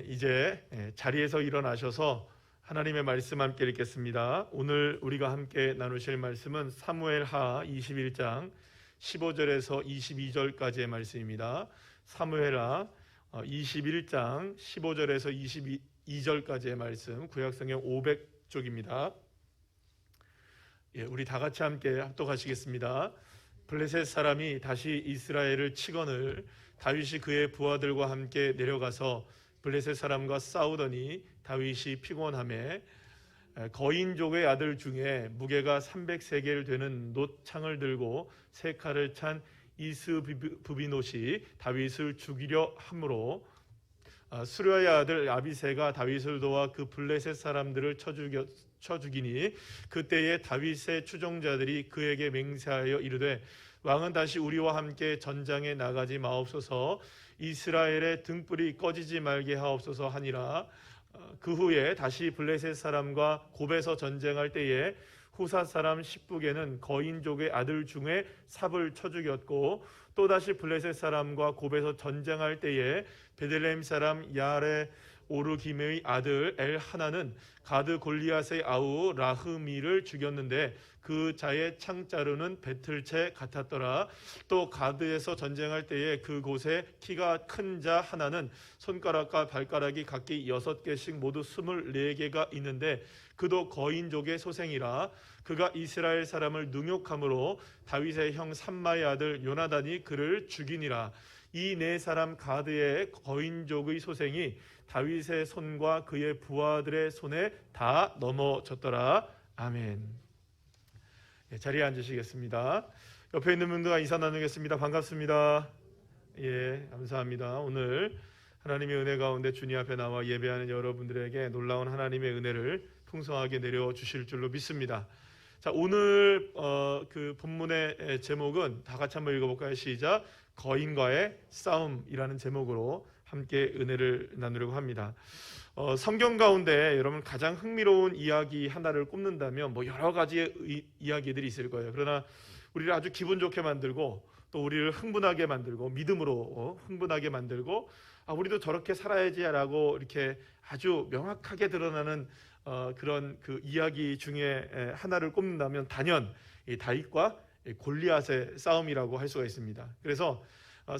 이제 자리에서 일어나셔서 하나님의 말씀 함께 읽겠습니다. 오늘 우리가 함께 나누실 말씀은 사무엘하 21장 15절에서 22절까지의 말씀입니다. 사무엘하 21장 15절에서 22절까지의 말씀, 구약성경 500쪽입니다. 우리 다 같이 함께 합독하시겠습니다. 블레셋 사람이 다시 이스라엘을 치거늘 다윗이 그의 부하들과 함께 내려가서 블레셋 사람과 싸우더니 다윗이 피곤하매 거인족의 아들 중에 무게가 300세겔 되는 놋창을 들고 세 칼을 찬 이스부비노시 다윗을 죽이려 함으로 수르야의 아들 아비새가 다윗을 도와 그 블레셋 사람들을 쳐 죽이니 그때에 다윗의 추종자들이 그에게 맹세하여 이르되 왕은 다시 우리와 함께 전장에 나가지 마옵소서, 이스라엘의 등불이 꺼지지 말게 하옵소서 하니라. 그 후에 다시 블레셋 사람과 곱에서 전쟁할 때에 후사 사람 십북에는 거인족의 아들 중에 삽을 쳐 죽였고, 또다시 블레셋 사람과 곱에서 전쟁할 때에 베들레헴 사람 야레 오르기메의 아들 엘하나는 가드 골리앗의 아우 라흐미를 죽였는데 그 자의 창자루는 배틀채 같았더라. 또 가드에서 전쟁할 때에 그곳에 키가 큰 자 하나는 손가락과 발가락이 각기 6개씩 모두 24개가 있는데 그도 거인족의 소생이라. 그가 이스라엘 사람을 능욕함으로 다윗의 형 삼마의 아들 요나단이 그를 죽이니라. 이 네 사람 가드의 거인족의 소생이 다윗의 손과 그의 부하들의 손에 다 넘어졌더라. 아멘. 자리에 앉으시겠습니다. 옆에 있는 분들과 인사 나누겠습니다. 반갑습니다. 감사합니다. 오늘 하나님의 은혜 가운데 주님 앞에 나와 예배하는 여러분들에게 놀라운 하나님의 은혜를 풍성하게 내려주실 줄로 믿습니다. 자, 오늘 그 본문의 제목은 다 같이 한번 읽어볼까요? 시작. 거인과의 싸움이라는 제목으로 함께 은혜를 나누려고 합니다. 성경 가운데 여러분 가장 흥미로운 이야기 하나를 꼽는다면 여러 가지의 이야기들이 있을 거예요. 그러나 우리를 아주 기분 좋게 만들고 또 우리를 흥분하게 만들고 믿음으로 흥분하게 만들고 우리도 저렇게 살아야지라고 이렇게 아주 명확하게 드러나는 그런 그 이야기 중에 하나를 꼽는다면 단연 이 다윗과 골리앗의 싸움이라고 할 수가 있습니다. 그래서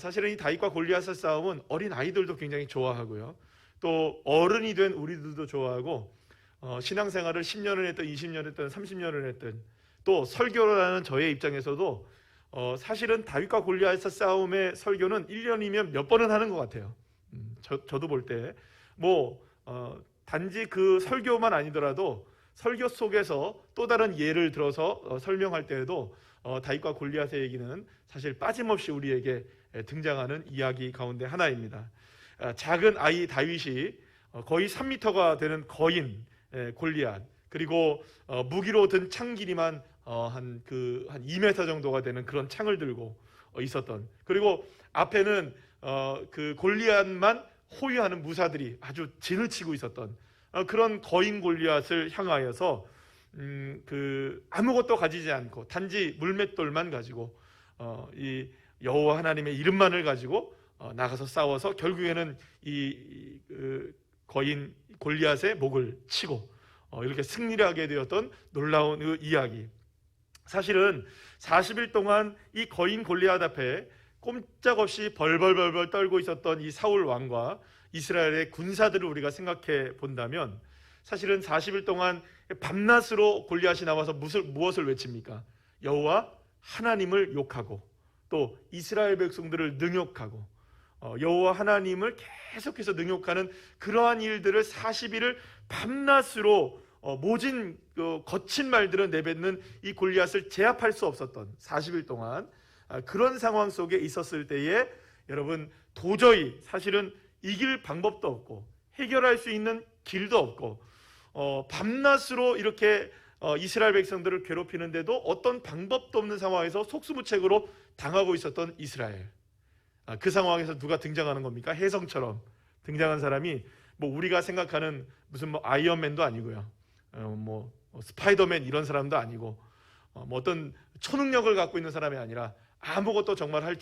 사실은 이 다윗과 골리앗의 싸움은 어린 아이들도 굉장히 좋아하고요, 또 어른이 된 우리들도 좋아하고, 신앙생활을 10년을 했든 20년을 했든 30년을 했든 또 설교를 하는 저의 입장에서도 사실은 다윗과 골리앗의 싸움의 설교는 1년이면 몇 번은 하는 것 같아요. 저도 볼 때 단지 그 설교만 아니더라도 설교 속에서 또 다른 예를 들어서 설명할 때에도 다윗과 골리앗의 얘기는 사실 빠짐없이 우리에게 등장하는 이야기 가운데 하나입니다. 작은 아이 다윗이 거의 3m가 되는 거인 골리앗, 그리고 무기로 든 창 길이만 한 2m 정도가 되는 그런 창을 들고 있었던, 그리고 앞에는 그 골리앗만 호위하는 무사들이 아주 진을 치고 있었던 그런 거인 골리앗을 향하여서 아무것도 가지지 않고 단지 물맷돌만 가지고 이 여호와 하나님의 이름만을 가지고 나가서 싸워서 결국에는 이 거인 골리앗의 목을 치고 이렇게 승리를 하게 되었던 놀라운 그 이야기. 사실은 40일 동안 이 거인 골리앗 앞에 꼼짝없이 벌벌벌벌 떨고 있었던 이 사울 왕과 이스라엘의 군사들을 우리가 생각해 본다면, 사실은 40일 동안 밤낮으로 골리앗이 나와서 무엇을 외칩니까? 여호와 하나님을 욕하고 또 이스라엘 백성들을 능욕하고 여호와 하나님을 계속해서 능욕하는 그러한 일들을 40일을 밤낮으로 모진 거친 말들을 내뱉는 이 골리앗을 제압할 수 없었던 40일 동안 그런 상황 속에 있었을 때에 여러분, 도저히 사실은 이길 방법도 없고 해결할 수 있는 길도 없고 밤낮으로 이렇게 이스라엘 백성들을 괴롭히는데도 어떤 방법도 없는 상황에서 속수무책으로 당하고 있었던 이스라엘. 그 상황에서 누가 등장하는 겁니까? 혜성처럼 등장한 사람이 우리가 생각하는 무슨 아이언맨도 아니고요, 스파이더맨 이런 사람도 아니고 어떤 초능력을 갖고 있는 사람이 아니라 아무것도 정말 할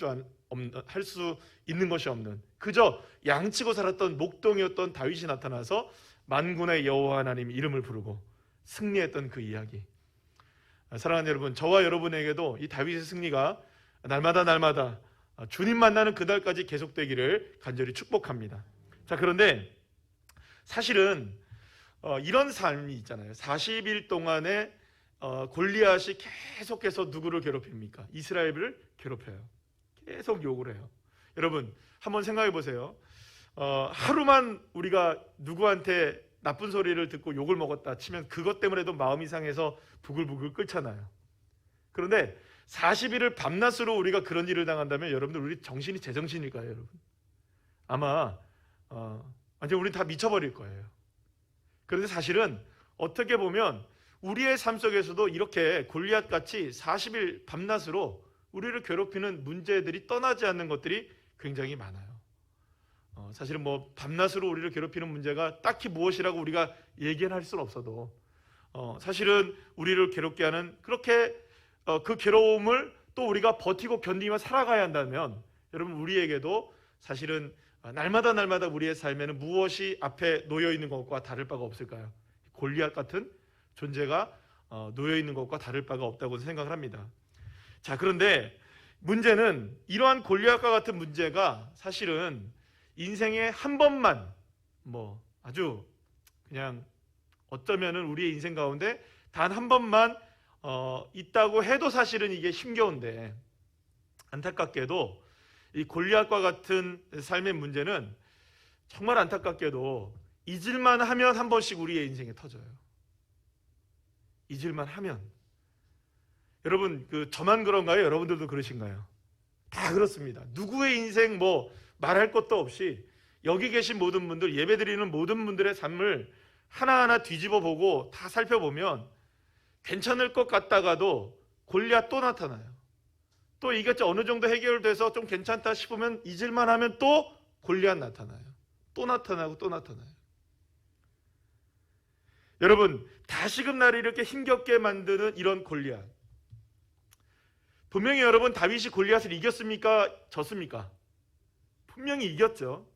수 있는 것이 없는 그저 양치고 살았던 목동이었던 다윗이 나타나서 만군의 여호와 하나님 이름을 부르고 승리했던 그 이야기. 사랑하는 여러분, 저와 여러분에게도 이 다윗의 승리가 날마다 주님 만나는 그날까지 계속되기를 간절히 축복합니다. 자, 그런데 사실은 이런 삶이 있잖아요. 40일 동안에 골리앗이 계속해서 누구를 괴롭힙니까? 이스라엘을 괴롭혀요. 계속 욕을 해요. 여러분 한번 생각해 보세요. 하루만 우리가 누구한테 나쁜 소리를 듣고 욕을 먹었다 치면 그것 때문에도 마음이 상해서 부글부글 끓잖아요. 그런데 40일을 밤낮으로 우리가 그런 일을 당한다면 여러분들 우리 정신이 제정신일까요? 여러분 아마 완전 우리 다 미쳐버릴 거예요. 그런데 사실은 어떻게 보면 우리의 삶 속에서도 이렇게 골리앗같이 40일 밤낮으로 우리를 괴롭히는 문제들이 떠나지 않는 것들이 굉장히 많아요. 사실은 뭐 밤낮으로 우리를 괴롭히는 문제가 딱히 무엇이라고 우리가 얘기할 수는 없어도 사실은 우리를 괴롭게 하는 그렇게 그 괴로움을 또 우리가 버티고 견디며 살아가야 한다면 여러분 우리에게도 사실은 날마다 우리의 삶에는 무엇이 앞에 놓여 있는 것과 다를 바가 없을까요? 골리앗 같은 존재가 놓여 있는 것과 다를 바가 없다고 생각을 합니다. 자, 그런데 문제는 이러한 골리앗과 같은 문제가 사실은 인생에 한 번만 뭐 아주 그냥 어쩌면은 우리의 인생 가운데 단 한 번만 있다고 해도 사실은 이게 힘겨운데 안타깝게도 이 골리앗과 같은 삶의 문제는 정말 안타깝게도 잊을만 하면 한 번씩 우리의 인생에 터져요. 잊을만 하면. 여러분 저만 그런가요? 여러분들도 그러신가요? 다 그렇습니다. 누구의 인생 뭐 말할 것도 없이 여기 계신 모든 분들, 예배드리는 모든 분들의 삶을 하나하나 뒤집어 보고 다 살펴보면 괜찮을 것 같다가도 골리앗 또 나타나요. 또 이게 어느 정도 해결돼서 좀 괜찮다 싶으면 잊을만 하면 또 골리앗 나타나요. 또 나타나고 또 나타나요. 여러분 다시금 나를 이렇게 힘겹게 만드는 이런 골리앗, 분명히 여러분 다윗이 골리앗을 이겼습니까? 졌습니까? 분명히 이겼죠.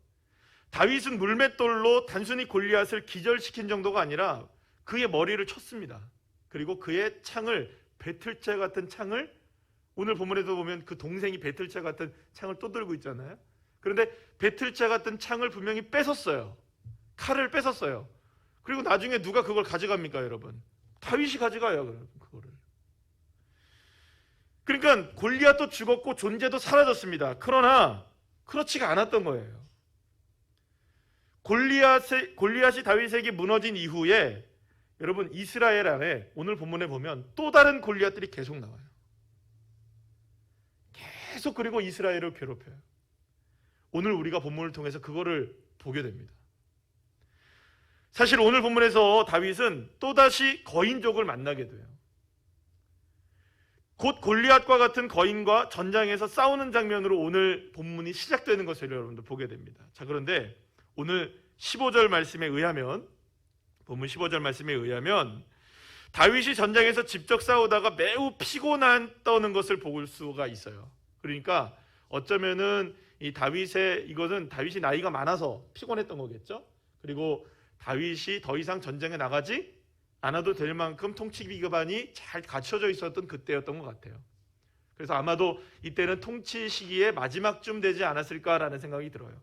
다윗은 물맷돌로 단순히 골리앗을 기절시킨 정도가 아니라 그의 머리를 쳤습니다. 그리고 그의 창을, 배틀채 같은 창을, 오늘 본문에도 보면 그 동생이 배틀채 같은 창을 또 들고 있잖아요. 그런데 배틀채 같은 창을 분명히 뺏었어요. 칼을 뺏었어요. 그리고 나중에 누가 그걸 가져갑니까, 여러분? 다윗이 가져가요, 그거를. 그러니까 골리앗도 죽었고 존재도 사라졌습니다. 그러나 그렇지가 않았던 거예요. 골리앗이 다윗에게 무너진 이후에 여러분 이스라엘 안에 오늘 본문에 보면 또 다른 골리앗들이 계속 나와요. 계속 그리고 이스라엘을 괴롭혀요. 오늘 우리가 본문을 통해서 그거를 보게 됩니다. 사실 오늘 본문에서 다윗은 또다시 거인족을 만나게 돼요. 곧 골리앗과 같은 거인과 전장에서 싸우는 장면으로 오늘 본문이 시작되는 것을 여러분들 보게 됩니다. 자, 그런데 오늘 15절 말씀에 의하면, 본문 15절 말씀에 의하면 다윗이 전장에서 직접 싸우다가 매우 피곤했다는 것을 볼 수가 있어요. 그러니까 어쩌면은 이것은 다윗이 나이가 많아서 피곤했던 거겠죠. 그리고 다윗이 더 이상 전쟁에 나가지 않아도 될 만큼 통치 기반이 잘 갖춰져 있었던 그때였던 것 같아요. 그래서 아마도 이때는 통치 시기의 마지막쯤 되지 않았을까라는 생각이 들어요.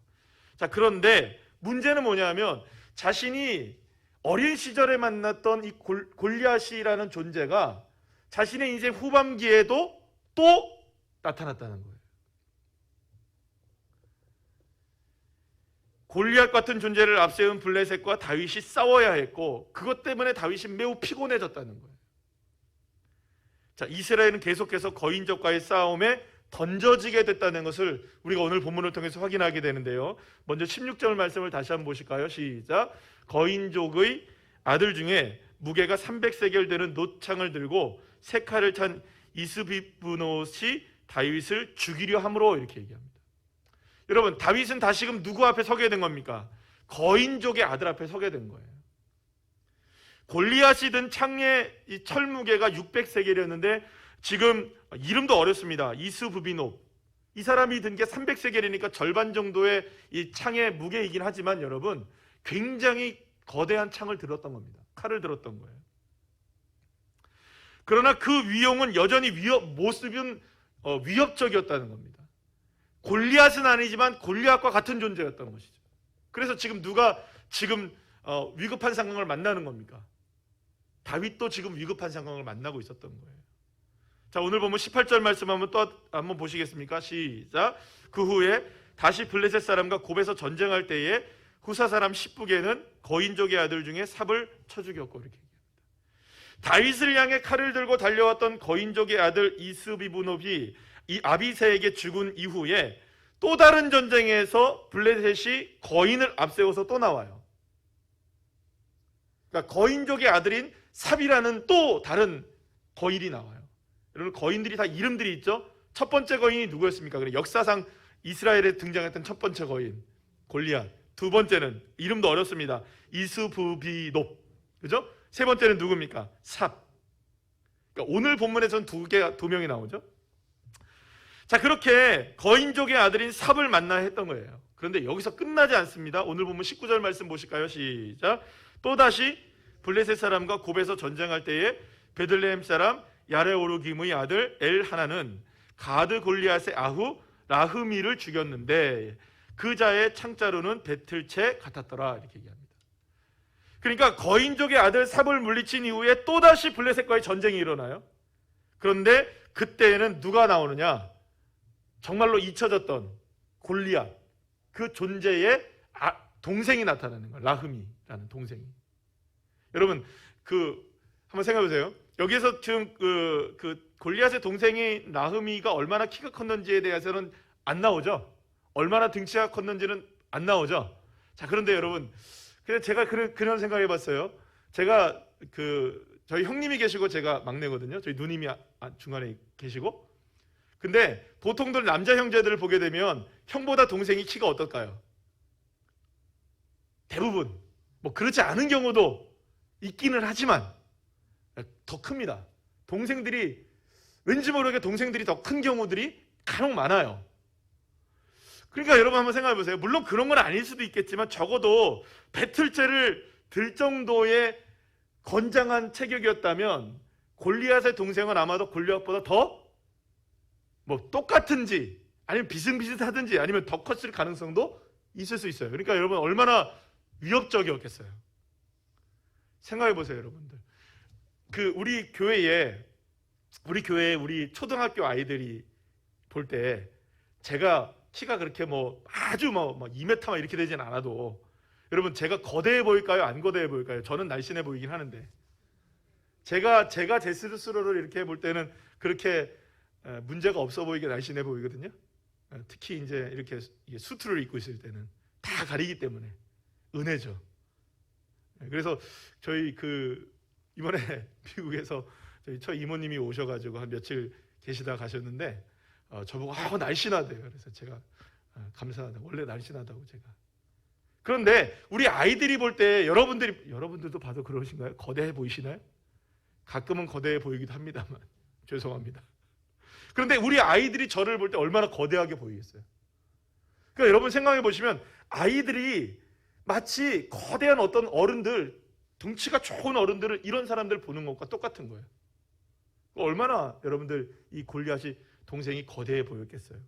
자, 그런데 문제는 뭐냐면 자신이 어린 시절에 만났던 이 골리앗이라는 존재가 자신의 인생 후반기에도 또 나타났다는 거예요. 골리앗 같은 존재를 앞세운 블레셋과 다윗이 싸워야 했고 그것 때문에 다윗이 매우 피곤해졌다는 거예요. 자, 이스라엘은 계속해서 거인족과의 싸움에 던져지게 됐다는 것을 우리가 오늘 본문을 통해서 확인하게 되는데요. 먼저 16절 말씀을 다시 한번 보실까요? 시작. 거인족의 아들 중에 무게가 300세겔 되는 놋창을 들고 세 칼을 찬 이스비브노시 다윗을 죽이려 함으로 이렇게 얘기합니다. 여러분 다윗은 다시금 누구 앞에 서게 된 겁니까? 거인족의 아들 앞에 서게 된 거예요. 골리앗이 든 창의 이 철무게가 600세겔이었는데 지금 이름도 어렵습니다. 이스부비노. 이 사람이 든 게 300세겔이니까 절반 정도의 이 창의 무게이긴 하지만 여러분 굉장히 거대한 창을 들었던 겁니다. 칼을 들었던 거예요. 그러나 그 위용은 여전히 모습은 위협적이었다는 겁니다. 골리앗은 아니지만 골리앗과 같은 존재였던 것이죠. 그래서 지금 누가 지금 위급한 상황을 만나는 겁니까? 다윗도 지금 위급한 상황을 만나고 있었던 거예요. 자, 오늘 보면 18절 말씀 한번 보시겠습니까? 시작. 그 후에 다시 블레셋 사람과 곱에서 전쟁할 때에 후사 사람 십부게는 거인족의 아들 중에 삽을 쳐 죽였고, 이렇게 얘기합니다. 다윗을 향해 칼을 들고 달려왔던 거인족의 아들 이스비브노비 이 아비새에게 죽은 이후에 또 다른 전쟁에서 블레셋이 거인을 앞세워서 또 나와요. 그러니까 거인족의 아들인 삽이라는 또 다른 거인이 나와요. 여러분, 거인들이 다 이름들이 있죠. 첫 번째 거인이 누구였습니까? 그래, 역사상 이스라엘에 등장했던 첫 번째 거인 골리앗. 두 번째는 이름도 어렵습니다. 이스부비놉. 그죠? 세 번째는 누굽니까? 삽. 그러니까 오늘 본문에서는 두 명이 나오죠. 자, 그렇게 거인족의 아들인 삽을 만나야 했던 거예요. 그런데 여기서 끝나지 않습니다. 오늘 보면 19절 말씀 보실까요? 시작. 또다시 블레셋 사람과 곱에서 전쟁할 때에 베들레헴 사람 야레오르김의 아들 엘하나는 가드 골리앗의 아후 라흐미를 죽였는데 그 자의 창자루는 배틀채 같았더라, 이렇게 얘기합니다. 그러니까 거인족의 아들 삽을 물리친 이후에 또다시 블레셋과의 전쟁이 일어나요. 그런데 그때에는 누가 나오느냐? 정말로 잊혀졌던 골리앗, 그 존재의 동생이 나타나는 거예요. 라흐미라는 동생이. 여러분, 한번 생각해 보세요. 여기서 지금 그 골리앗의 동생이 라흐미가 얼마나 키가 컸는지에 대해서는 안 나오죠. 얼마나 등치가 컸는지는 안 나오죠. 자, 그런데 여러분, 그래서 제가 그런 생각해 봤어요. 제가 저희 형님이 계시고 제가 막내거든요. 저희 누님이 중간에 계시고. 근데 보통들 남자 형제들을 보게 되면 형보다 동생이 키가 어떨까요? 대부분 뭐 그렇지 않은 경우도 있기는 하지만 더 큽니다. 동생들이 왠지 모르게 동생들이 더 큰 경우들이 간혹 많아요. 그러니까 여러분 한번 생각해 보세요. 물론 그런 건 아닐 수도 있겠지만 적어도 배틀째를 들 정도의 건장한 체격이었다면 골리앗의 동생은 아마도 골리앗보다 더 똑같은지 아니면 비슷비슷하든지 아니면 더 컸을 가능성도 있을 수 있어요. 그러니까 여러분 얼마나 위협적이었겠어요. 생각해 보세요, 여러분들. 우리 교회에 우리 초등학교 아이들이 볼 때 제가 키가 그렇게 아주 2m 이렇게 되진 않아도 여러분 제가 거대해 보일까요? 안 거대해 보일까요? 저는 날씬해 보이긴 하는데 제가 제 스스로를 이렇게 볼 때는 그렇게 문제가 없어 보이게 날씬해 보이거든요. 특히 이제 이렇게 수트를 입고 있을 때는 다 가리기 때문에 은혜죠. 그래서 저희 이번에 미국에서 저희 이모님이 오셔가지고 한 며칠 계시다 가셨는데 저보고 날씬하대요. 그래서 제가 감사하다고, 원래 날씬하다고 제가. 그런데 우리 아이들이 볼 때 여러분들도 봐도 그러신가요? 거대해 보이시나요? 가끔은 거대해 보이기도 합니다만 죄송합니다. 그런데 우리 아이들이 저를 볼 때 얼마나 거대하게 보이겠어요? 그러니까 여러분 생각해 보시면 아이들이 마치 거대한 어떤 어른들, 덩치가 좋은 어른들을 이런 사람들 보는 것과 똑같은 거예요. 얼마나 여러분들 이 골리앗이 동생이 거대해 보였겠어요.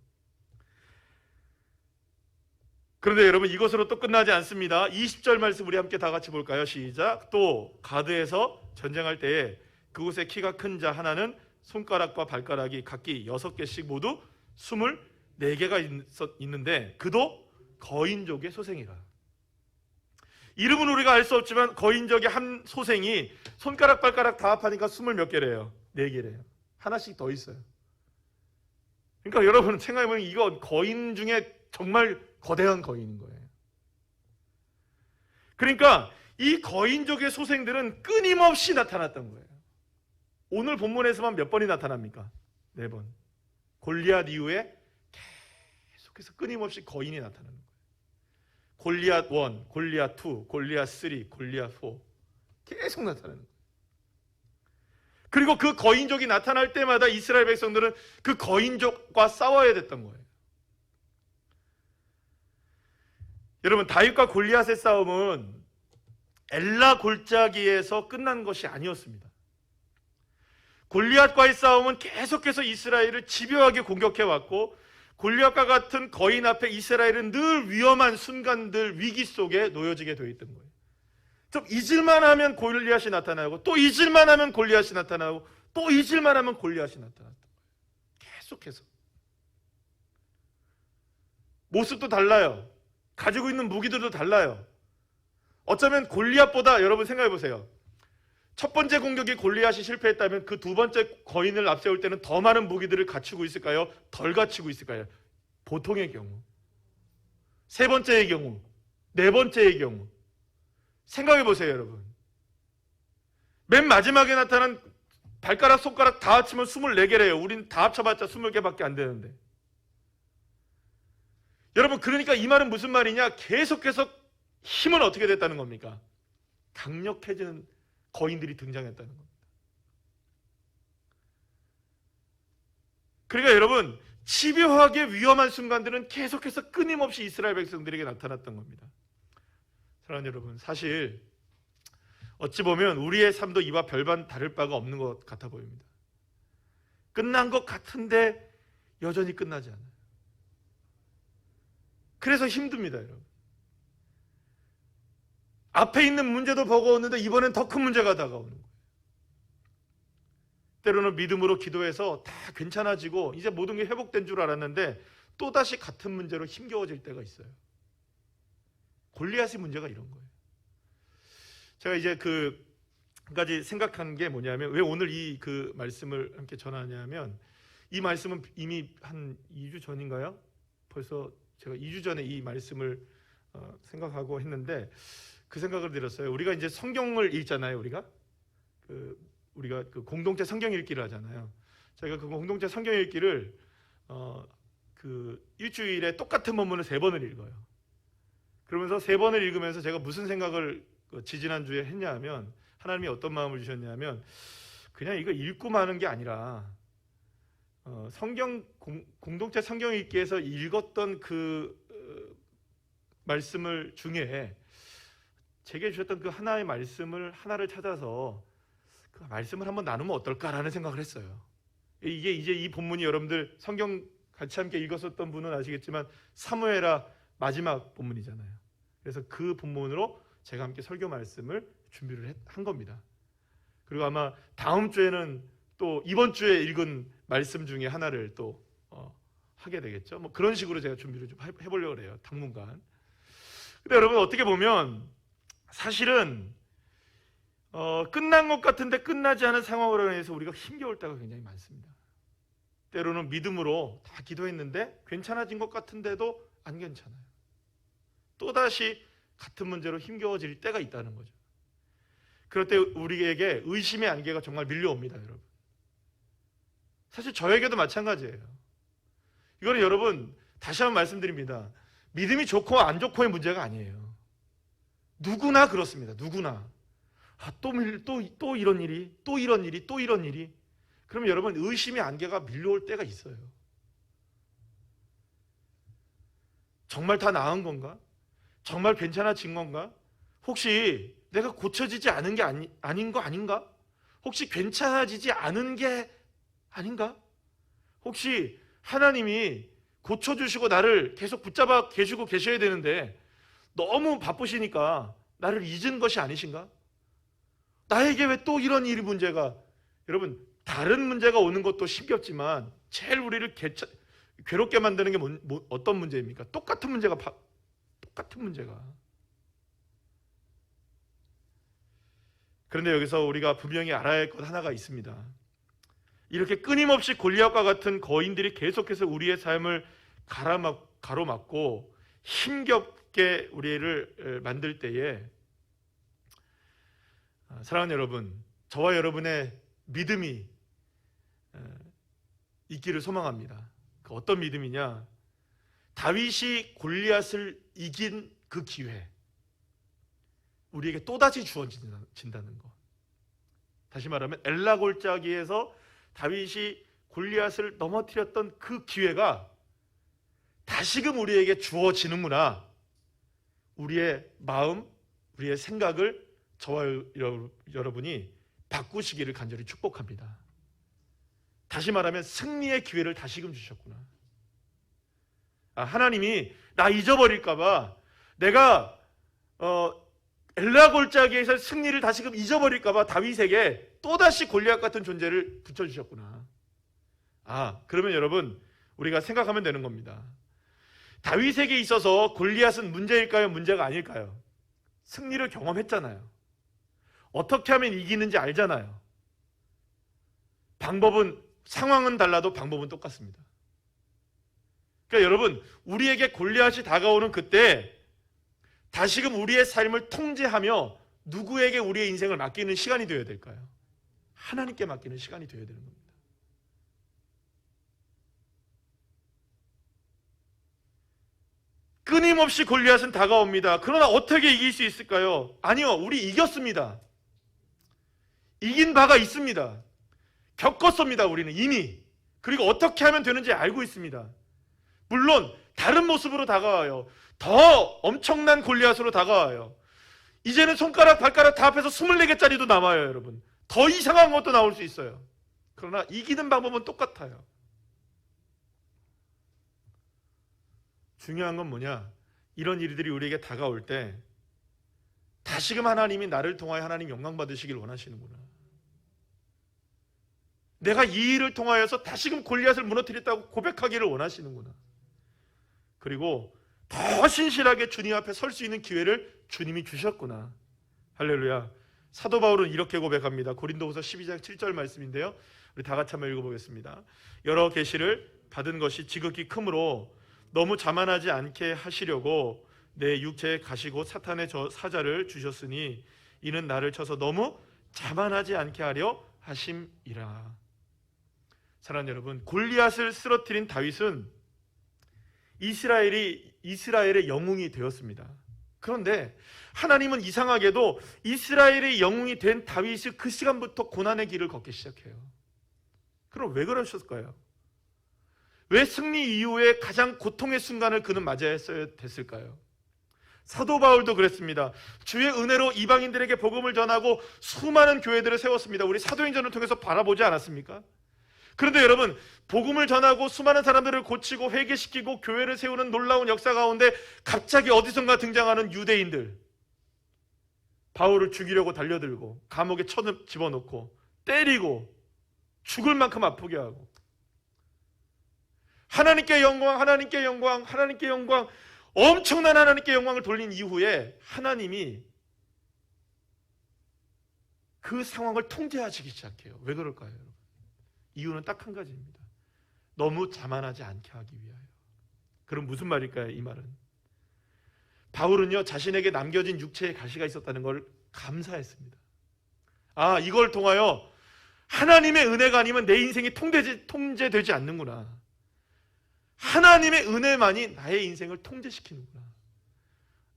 그런데 여러분 이것으로 또 끝나지 않습니다. 20절 말씀 우리 함께 다 같이 볼까요? 시작. 또 가드에서 전쟁할 때에 그곳에 키가 큰 자 하나는 손가락과 발가락이 각기 6개씩 모두 24개가 있는데 그도 거인족의 소생이라. 이름은 우리가 알 수 없지만 거인족의 한 소생이 손가락 발가락 다 합하니까 20몇 개래요. 4개래요. 하나씩 더 있어요. 그러니까 여러분 생각해보면 이거 거인 중에 정말 거대한 거인인 거예요. 그러니까 이 거인족의 소생들은 끊임없이 나타났던 거예요. 오늘 본문에서만 몇 번이 나타납니까? 4번. 골리앗 이후에 계속해서 끊임없이 거인이 나타나는 거예요. 골리앗 1, 골리앗 2, 골리앗 3, 골리앗 4 계속 나타나는 거예요. 그리고 그 거인족이 나타날 때마다 이스라엘 백성들은 그 거인족과 싸워야 됐던 거예요. 여러분, 다윗과 골리앗의 싸움은 엘라 골짜기에서 끝난 것이 아니었습니다. 골리앗과의 싸움은 계속해서 이스라엘을 집요하게 공격해왔고, 골리앗과 같은 거인 앞에 이스라엘은 늘 위험한 순간들, 위기 속에 놓여지게 되어 있던 거예요. 좀 잊을만 하면 골리앗이 나타나고, 또 잊을만 하면 골리앗이 나타나고, 또 잊을만 하면 골리앗이 나타났던 거예요. 계속해서. 모습도 달라요. 가지고 있는 무기들도 달라요. 어쩌면 골리앗보다, 여러분 생각해 보세요. 첫 번째 공격이 골리앗이 실패했다면 그 두 번째 거인을 앞세울 때는 더 많은 무기들을 갖추고 있을까요? 덜 갖추고 있을까요? 보통의 경우. 세 번째의 경우. 네 번째의 경우. 생각해 보세요, 여러분. 맨 마지막에 나타난 발가락, 손가락 다 합치면 24개래요. 우린 다 합쳐봤자 20개밖에 안 되는데. 여러분, 그러니까 이 말은 무슨 말이냐? 계속해서 힘은 어떻게 됐다는 겁니까? 강력해지는 거인들이 등장했다는 겁니다. 그러니까 여러분, 집요하게 위험한 순간들은 계속해서 끊임없이 이스라엘 백성들에게 나타났던 겁니다. 사랑하는 여러분, 사실 어찌 보면 우리의 삶도 이와 별반 다를 바가 없는 것 같아 보입니다. 끝난 것 같은데 여전히 끝나지 않아요. 그래서 힘듭니다, 여러분. 앞에 있는 문제도 버거웠는데 이번엔 더 큰 문제가 다가오는 거예요. 때로는 믿음으로 기도해서 다 괜찮아지고 이제 모든 게 회복된 줄 알았는데 또다시 같은 문제로 힘겨워질 때가 있어요. 골리앗의 문제가 이런 거예요. 제가 이제 그 한 가지 생각한 게 뭐냐면, 왜 오늘 이 그 말씀을 함께 전하냐면, 이 말씀은 이미 한 2주 전인가요? 벌써 제가 2주 전에 이 말씀을 생각하고 했는데, 그 생각을 들었어요. 우리가 이제 성경을 읽잖아요. 우리가 그 공동체 성경 읽기를 하잖아요. 저희가 그 공동체 성경 읽기를 그 일주일에 똑같은 본문을 3번을 읽어요. 그러면서 3번을 읽으면서 제가 무슨 생각을 지지난주에 했냐면, 하나님이 어떤 마음을 주셨냐면, 그냥 이거 읽고 마는 게 아니라 성경 공동체 성경 읽기에서 읽었던 그 말씀을 중에 제게 주셨던 그 하나의 말씀을 하나를 찾아서 그 말씀을 한번 나누면 어떨까라는 생각을 했어요. 이게 이제 이 본문이, 여러분들 성경 같이 함께 읽었었던 분은 아시겠지만 사무엘하 마지막 본문이잖아요. 그래서 그 본문으로 제가 함께 설교 말씀을 준비를 한 겁니다. 그리고 아마 다음 주에는 또 이번 주에 읽은 말씀 중에 하나를 또 하게 되겠죠. 뭐 그런 식으로 제가 준비를 좀 해보려고 그래요, 당분간. 근데 여러분, 어떻게 보면 사실은 끝난 것 같은데 끝나지 않은 상황으로 인해서 우리가 힘겨울 때가 굉장히 많습니다. 때로는 믿음으로 다 기도했는데 괜찮아진 것 같은데도 안 괜찮아요. 또다시 같은 문제로 힘겨워질 때가 있다는 거죠. 그럴 때 우리에게 의심의 안개가 정말 밀려옵니다, 여러분. 사실 저에게도 마찬가지예요. 이거는 여러분, 다시 한번 말씀드립니다. 믿음이 좋고 안 좋고의 문제가 아니에요. 누구나 그렇습니다. 누구나. 또 이런 일이, 또 이런 일이, 또 이런 일이. 그러면 여러분, 의심의 안개가 밀려올 때가 있어요. 정말 다 나은 건가? 정말 괜찮아진 건가? 혹시 내가 고쳐지지 않은 게 아닌 거 아닌가? 혹시 괜찮아지지 않은 게 아닌가? 혹시 하나님이 고쳐주시고 나를 계속 붙잡아 계시고 계셔야 되는데 너무 바쁘시니까 나를 잊은 것이 아니신가? 나에게 왜 또 이런 일이 문제가? 여러분, 다른 문제가 오는 것도 힘겹지만 제일 우리를 괴롭게 만드는 게 어떤 문제입니까? 똑같은 문제가. 그런데 여기서 우리가 분명히 알아야 할 것 하나가 있습니다. 이렇게 끊임없이 골리앗과 같은 거인들이 계속해서 우리의 삶을 가로막고 힘겹게 우리를 만들 때에, 사랑하는 여러분, 저와 여러분의 믿음이 있기를 소망합니다. 그 어떤 믿음이냐? 다윗이 골리앗을 이긴 그 기회, 우리에게 또다시 주어진다는 것. 다시 말하면 엘라 골짜기에서 다윗이 골리앗을 넘어뜨렸던 그 기회가 다시금 우리에게 주어지는구나. 우리의 마음, 우리의 생각을 저와 여러분이 바꾸시기를 간절히 축복합니다. 다시 말하면 승리의 기회를 다시금 주셨구나. 하나님이 나 잊어버릴까봐, 내가 엘라 골짜기에서 승리를 다시금 잊어버릴까봐 다윗에게 또다시 골리앗 같은 존재를 붙여주셨구나. 그러면 여러분, 우리가 생각하면 되는 겁니다. 다윗에게 있어서 골리앗은 문제일까요? 문제가 아닐까요? 승리를 경험했잖아요. 어떻게 하면 이기는지 알잖아요. 상황은 달라도 방법은 똑같습니다. 그러니까 여러분, 우리에게 골리앗이 다가오는 그때 다시금 우리의 삶을 통제하며 누구에게 우리의 인생을 맡기는 시간이 되어야 될까요? 하나님께 맡기는 시간이 되어야 되는 겁니다. 끊임없이 골리앗은 다가옵니다. 그러나 어떻게 이길 수 있을까요? 아니요, 우리 이겼습니다. 이긴 바가 있습니다. 겪었습니다. 우리는 이미. 그리고 어떻게 하면 되는지 알고 있습니다. 물론 다른 모습으로 다가와요. 더 엄청난 골리앗으로 다가와요. 이제는 손가락 발가락 다 합해서 24개짜리도 남아요. 여러분, 더 이상한 것도 나올 수 있어요. 그러나 이기는 방법은 똑같아요. 중요한 건 뭐냐? 이런 일들이 우리에게 다가올 때 다시금 하나님이 나를 통하여 하나님 영광 받으시길 원하시는구나. 내가 이 일을 통하여서 다시금 골리앗을 무너뜨렸다고 고백하기를 원하시는구나. 그리고 더 신실하게 주님 앞에 설 수 있는 기회를 주님이 주셨구나. 할렐루야. 사도 바울은 이렇게 고백합니다. 고린도후서 12장 7절 말씀인데요, 우리 다 같이 한번 읽어보겠습니다. 여러 계시를 받은 것이 지극히 크므로 너무 자만하지 않게 하시려고 내 육체에 가시고 사탄의 사자를 주셨으니 이는 나를 쳐서 너무 자만하지 않게 하려 하심이라. 사랑하는 여러분, 골리앗을 쓰러뜨린 다윗은 이스라엘의 영웅이 되었습니다. 그런데 하나님은 이상하게도 이스라엘의 영웅이 된 다윗이 그 시간부터 고난의 길을 걷기 시작해요. 그럼 왜 그러셨을까요? 왜 승리 이후에 가장 고통의 순간을 그는 맞이했어야 됐을까요? 사도 바울도 그랬습니다. 주의 은혜로 이방인들에게 복음을 전하고 수많은 교회들을 세웠습니다. 우리 사도행전을 통해서 바라보지 않았습니까? 그런데 여러분, 복음을 전하고 수많은 사람들을 고치고 회개시키고 교회를 세우는 놀라운 역사 가운데 갑자기 어디선가 등장하는 유대인들, 바울을 죽이려고 달려들고 감옥에 집어넣고 때리고 죽을 만큼 아프게 하고, 하나님께 영광, 하나님께 영광, 하나님께 영광, 엄청난 하나님께 영광을 돌린 이후에 하나님이 그 상황을 통제하시기 시작해요. 왜 그럴까요, 여러분? 이유는 딱 한 가지입니다. 너무 자만하지 않게 하기 위하여. 그럼 무슨 말일까요, 이 말은? 바울은요, 자신에게 남겨진 육체의 가시가 있었다는 걸 감사했습니다. 이걸 통하여 하나님의 은혜가 아니면 내 인생이 통제되지 않는구나. 하나님의 은혜만이 나의 인생을 통제시키는구나.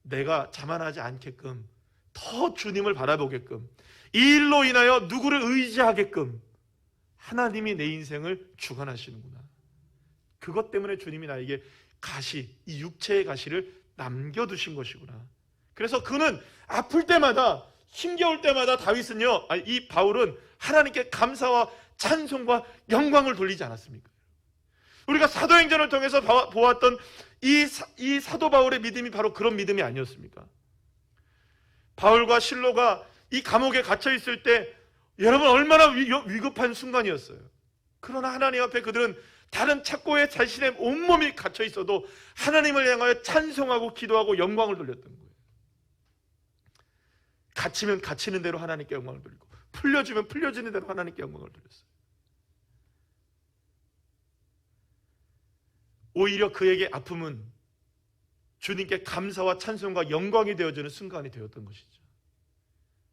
내가 자만하지 않게끔, 더 주님을 바라보게끔, 이 일로 인하여 누구를 의지하게끔 하나님이 내 인생을 주관하시는구나. 그것 때문에 주님이 나에게 이 육체의 가시를 남겨두신 것이구나. 그래서 그는 아플 때마다, 힘겨울 때마다 이 바울은 하나님께 감사와 찬송과 영광을 돌리지 않았습니까? 우리가 사도행전을 통해서 보았던 이 사도 바울의 믿음이 바로 그런 믿음이 아니었습니까? 바울과 실로가 이 감옥에 갇혀 있을 때 여러분, 얼마나 위급한 순간이었어요. 그러나 하나님 앞에 그들은 다른 착고에 자신의 온몸이 갇혀 있어도 하나님을 향하여 찬송하고 기도하고 영광을 돌렸던 거예요. 갇히면 갇히는 대로 하나님께 영광을 돌리고, 풀려주면 풀려지는 대로 하나님께 영광을 돌렸어요. 오히려 그에게 아픔은 주님께 감사와 찬송과 영광이 되어주는 순간이 되었던 것이죠.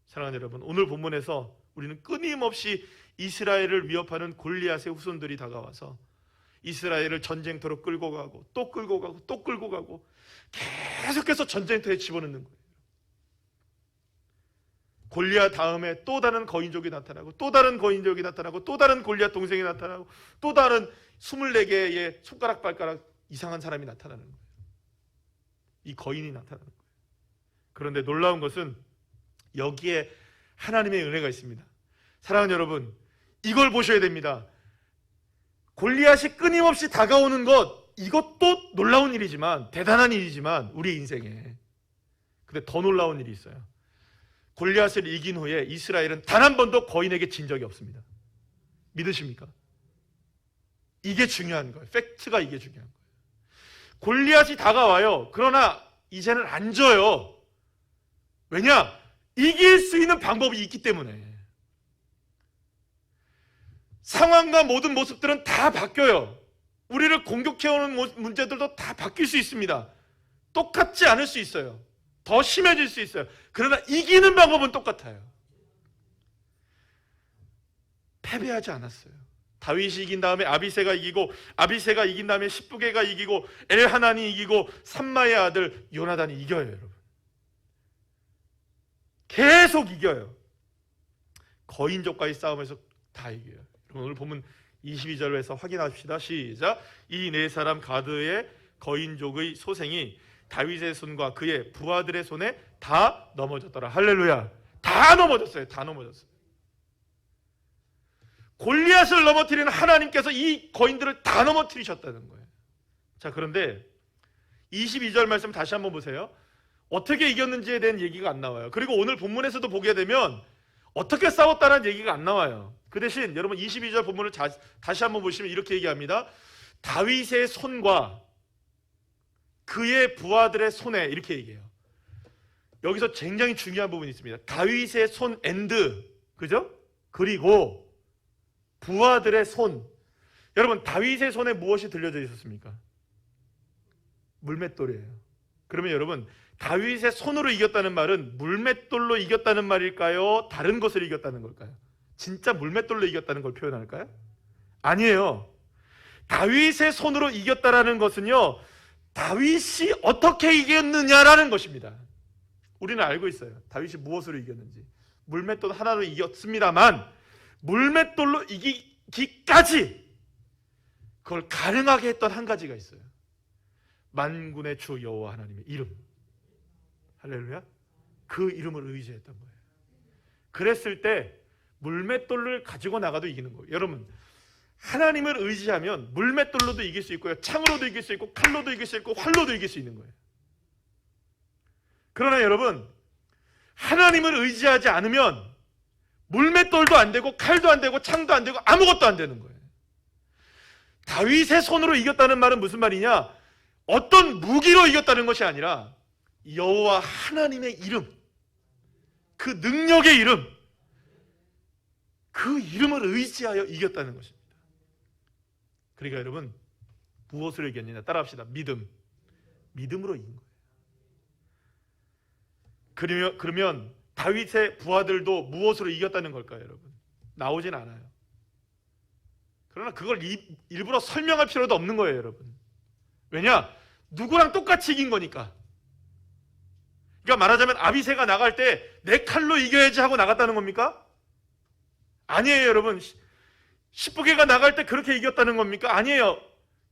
사랑하는 여러분, 오늘 본문에서 우리는 끊임없이 이스라엘을 위협하는 골리앗의 후손들이 다가와서 이스라엘을 전쟁터로 끌고 가고 또 끌고 가고 또 끌고 가고 계속해서 전쟁터에 집어넣는 거예요. 골리앗 다음에 또 다른 거인족이 나타나고 또 다른 거인족이 나타나고 또 다른 골리앗 동생이 나타나고 또 다른 24개의 손가락 발가락 이상한 사람이 나타나는 거예요. 이 거인이 나타나는 거예요. 그런데 놀라운 것은 여기에 하나님의 은혜가 있습니다. 사랑하는 여러분, 이걸 보셔야 됩니다. 골리앗이 끊임없이 다가오는 것, 이것도 놀라운 일이지만, 대단한 일이지만 우리 인생에, 근데 더 놀라운 일이 있어요. 골리앗을 이긴 후에 이스라엘은 단 한 번도 거인에게 진 적이 없습니다. 믿으십니까? 이게 중요한 거예요. 팩트가 이게 중요한 거예요. 골리앗이 다가와요. 그러나 이제는 안 져요. 왜냐? 이길 수 있는 방법이 있기 때문에. 상황과 모든 모습들은 다 바뀌어요. 우리를 공격해오는 문제들도 다 바뀔 수 있습니다. 똑같지 않을 수 있어요. 더 심해질 수 있어요. 그러나 이기는 방법은 똑같아요. 패배하지 않았어요. 다윗이 이긴 다음에 아비새가 이기고, 아비새가 이긴 다음에 십부개가 이기고, 엘하난이 이기고, 삼마의 아들 요나단이 이겨요. 여러분, 계속 이겨요. 거인족과의 싸움에서 다 이겨요. 여러분, 오늘 보면 22절에서 확인합시다. 시작. 이 네 사람 가드의 거인족의 소생이 다윗의 손과 그의 부하들의 손에 다 넘어졌더라. 할렐루야. 다 넘어졌어요. 다 넘어졌어요. 골리앗을 넘어뜨리는 하나님께서 이 거인들을 다 넘어뜨리셨다는 거예요. 자, 그런데 22절 말씀 다시 한번 보세요. 어떻게 이겼는지에 대한 얘기가 안 나와요. 그리고 오늘 본문에서도 보게 되면 어떻게 싸웠다는 얘기가 안 나와요. 그 대신 여러분 22절 본문을 다시 한번 보시면 이렇게 얘기합니다. 다윗의 손과 그의 부하들의 손에, 이렇게 얘기해요. 여기서 굉장히 중요한 부분이 있습니다. 다윗의 손 앤드, 그죠? 그리고 부하들의 손. 여러분, 다윗의 손에 무엇이 들려져 있었습니까? 물맷돌이에요. 그러면 여러분, 다윗의 손으로 이겼다는 말은 물맷돌로 이겼다는 말일까요? 다른 것을 이겼다는 걸까요? 진짜 물맷돌로 이겼다는 걸 표현할까요? 아니에요. 다윗의 손으로 이겼다라는 것은요, 다윗이 어떻게 이겼느냐라는 것입니다. 우리는 알고 있어요. 다윗이 무엇으로 이겼는지. 물맷돌 하나로 이겼습니다만, 물맷돌로 이기기까지 그걸 가능하게 했던 한 가지가 있어요. 만군의 주 여호와 하나님의 이름. 할렐루야. 그 이름을 의지했던 거예요. 그랬을 때 물맷돌을 가지고 나가도 이기는 거예요. 여러분, 하나님을 의지하면 물맷돌로도 이길 수 있고요, 창으로도 이길 수 있고, 칼로도 이길 수 있고, 활로도 이길 수 있는 거예요. 그러나 여러분, 하나님을 의지하지 않으면 물맷돌도 안 되고, 칼도 안 되고, 창도 안 되고, 아무것도 안 되는 거예요. 다윗의 손으로 이겼다는 말은 무슨 말이냐? 어떤 무기로 이겼다는 것이 아니라 여호와 하나님의 이름, 그 능력의 이름, 그 이름을 의지하여 이겼다는 것입니다. 그러니까 여러분, 무엇으로 이겼느냐? 따라합시다. 믿음으로 이긴 거예요. 그러면 다윗의 부하들도 무엇으로 이겼다는 걸까요, 여러분? 나오진 않아요. 그러나 그걸 일부러 설명할 필요도 없는 거예요, 여러분. 왜냐? 누구랑 똑같이 이긴 거니까. 그러니까 말하자면 아비새가 나갈 때 내 칼로 이겨야지 하고 나갔다는 겁니까? 아니에요, 여러분. 십부개가 나갈 때 그렇게 이겼다는 겁니까? 아니에요.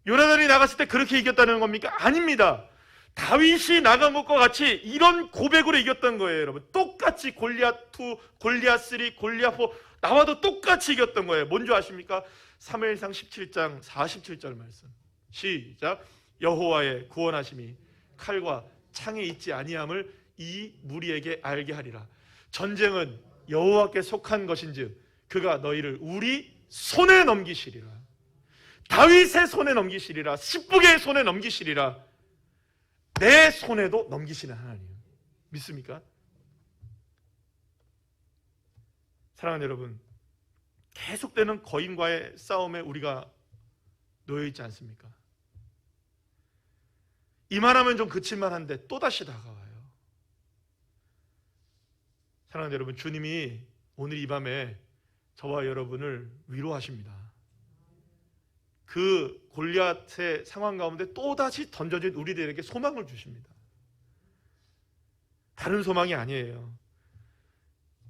요나단이 나갔을 때 그렇게 이겼다는 겁니까? 아닙니다. 다윗이 나간 것과 같이 이런 고백으로 이겼던 거예요, 여러분. 똑같이 골리앗 2, 골리앗 3, 골리앗 4 나와도 똑같이 이겼던 거예요. 뭔지 아십니까? 사무엘상 17장 47절 말씀. 시작. 여호와의 구원하심이 칼과 창에 있지 아니함을 이 무리에게 알게 하리라. 전쟁은 여호와께 속한 것인즉 그가 너희를 우리 손에 넘기시리라. 다윗의 손에 넘기시리라. 십부개의 손에 넘기시리라. 내 손에도 넘기시는 하나님. 믿습니까? 사랑하는 여러분, 계속되는 거인과의 싸움에 우리가 놓여있지 않습니까? 이만하면 좀 그칠만한데 또다시 다가와요. 사랑하는 여러분, 주님이 오늘 이 밤에 저와 여러분을 위로하십니다. 그 골리앗의 상황 가운데 또다시 던져진 우리들에게 소망을 주십니다. 다른 소망이 아니에요.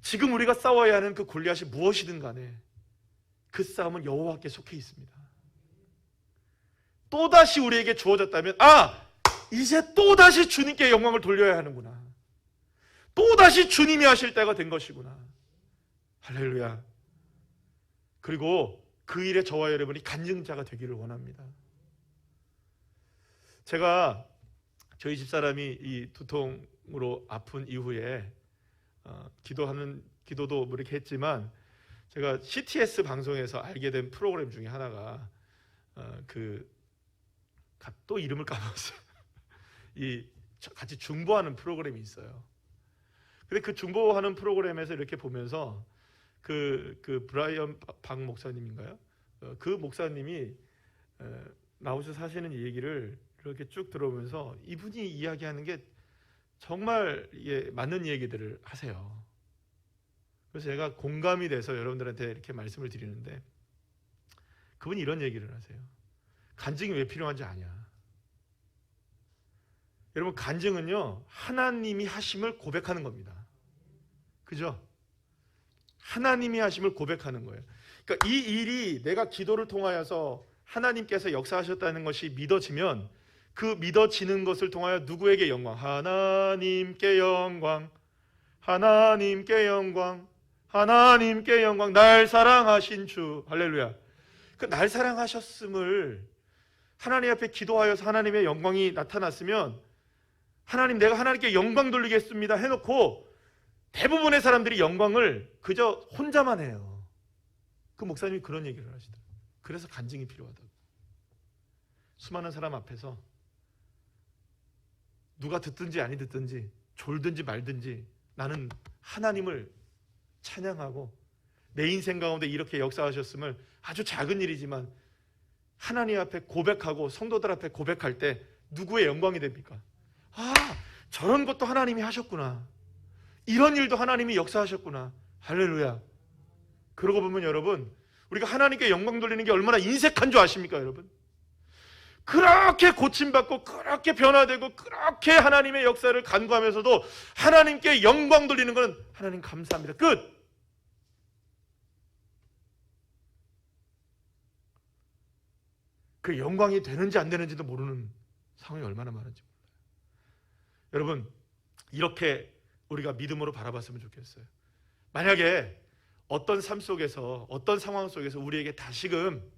지금 우리가 싸워야 하는 그 골리앗이 무엇이든 간에 그 싸움은 여호와께 속해 있습니다. 또다시 우리에게 주어졌다면 이제 또다시 주님께 영광을 돌려야 하는구나. 또다시 주님이 하실 때가 된 것이구나. 할렐루야. 그리고 그 일에 저와 여러분이 간증자가 되기를 원합니다. 제가 저희 집사람이 이 두통으로 아픈 이후에 기도도 뭐 이렇게 했지만, 제가 CTS 방송에서 알게 된 프로그램 중에 하나가 또 이름을 까먹었어요. 이 같이 중보하는 프로그램이 있어요. 근데 그 중보하는 프로그램에서 이렇게 보면서 그 브라이언 박 목사님인가요? 그 목사님이 나오셔서 하시는 얘기를 이렇게 쭉 들어오면서 이분이 이야기하는 게 정말 맞는 얘기들을 하세요. 그래서 제가 공감이 돼서 여러분들한테 이렇게 말씀을 드리는데, 그분이 이런 얘기를 하세요. 간증이 왜 필요한지 아냐. 여러분, 간증은요, 하나님이 하심을 고백하는 겁니다. 그죠? 하나님이 하심을 고백하는 거예요. 그러니까 이 일이 내가 기도를 통하여서 하나님께서 역사하셨다는 것이 믿어지면, 그 믿어지는 것을 통하여 누구에게 영광? 하나님께 영광, 하나님께 영광, 하나님께 영광. 날 사랑하신 주. 할렐루야. 그 날 사랑하셨음을 하나님 앞에 기도하여서 하나님의 영광이 나타났으면, 하나님, 내가 하나님께 영광 돌리겠습니다 해놓고 대부분의 사람들이 영광을 그저 혼자만 해요. 그 목사님이 그런 얘기를 하시더라고요. 그래서 간증이 필요하다고. 수많은 사람 앞에서 누가 듣든지 아니 듣든지, 졸든지 말든지, 나는 하나님을 찬양하고 내 인생 가운데 이렇게 역사하셨음을, 아주 작은 일이지만 하나님 앞에 고백하고 성도들 앞에 고백할 때 누구의 영광이 됩니까? 저런 것도 하나님이 하셨구나. 이런 일도 하나님이 역사하셨구나. 할렐루야. 그러고 보면 여러분, 우리가 하나님께 영광 돌리는 게 얼마나 인색한 줄 아십니까, 여러분? 그렇게 고침받고 그렇게 변화되고 그렇게 하나님의 역사를 간구하면서도 하나님께 영광 돌리는 것은 하나님 감사합니다. 끝. 그 영광이 되는지 안 되는지도 모르는 상황이 얼마나 많은지 몰라요. 여러분, 이렇게 우리가 믿음으로 바라봤으면 좋겠어요. 만약에 어떤 삶 속에서, 어떤 상황 속에서 우리에게 다시금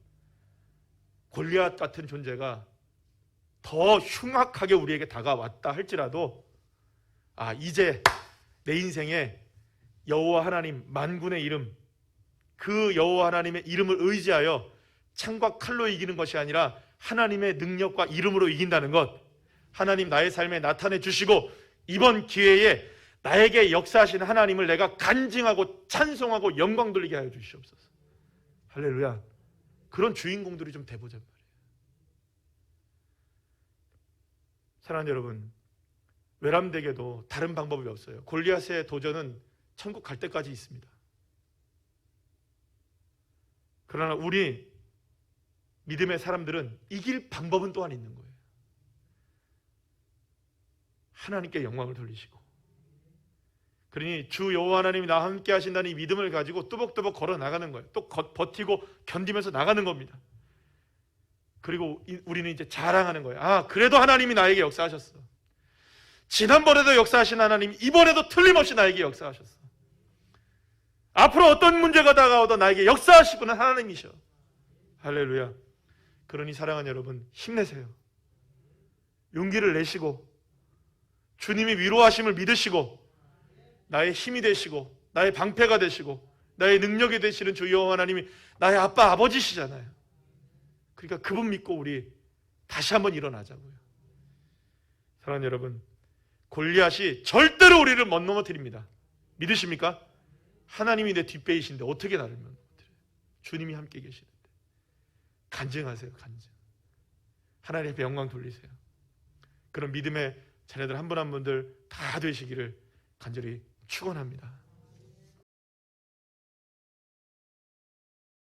골리앗 같은 존재가 더 흉악하게 우리에게 다가왔다 할지라도, 이제 내 인생에 여호와 하나님 만군의 이름, 그 여호와 하나님의 이름을 의지하여 창과 칼로 이기는 것이 아니라 하나님의 능력과 이름으로 이긴다는 것, 하나님 나의 삶에 나타내 주시고 이번 기회에 나에게 역사하신 하나님을 내가 간증하고 찬송하고 영광 돌리게 하여 주시옵소서. 할렐루야. 그런 주인공들이 좀 돼보자 말이에요. 사랑하는 여러분, 외람되게도 다른 방법이 없어요. 골리앗의 도전은 천국 갈 때까지 있습니다. 그러나 우리 믿음의 사람들은 이길 방법은 또한 있는 거예요. 하나님께 영광을 돌리시고, 그러니 주 여호와 하나님이 나와 함께 하신다는 이 믿음을 가지고 뚜벅뚜벅 걸어 나가는 거예요. 또 버티고 견디면서 나가는 겁니다. 그리고 우리는 이제 자랑하는 거예요. 그래도 하나님이 나에게 역사하셨어. 지난번에도 역사하신 하나님, 이번에도 틀림없이 나에게 역사하셨어. 앞으로 어떤 문제가 다가오도 나에게 역사하시구나 하나님이셔. 할렐루야. 그러니 사랑하는 여러분, 힘내세요. 용기를 내시고 주님이 위로하심을 믿으시고 나의 힘이 되시고 나의 방패가 되시고 나의 능력이 되시는 주 여호와 하나님이 나의 아빠 아버지시잖아요. 그러니까 그분 믿고 우리 다시 한번 일어나자고요. 사랑하는 여러분, 골리앗이 절대로 우리를 못 넘어뜨립니다. 믿으십니까? 하나님이 내 뒷배이신데 어떻게 나를 넘어뜨려요? 주님이 함께 계시는데. 간증하세요. 간증. 하나님 앞에 영광 돌리세요. 그런 믿음의 자녀들 한 분 한 분들 다 되시기를 간절히 축원합니다.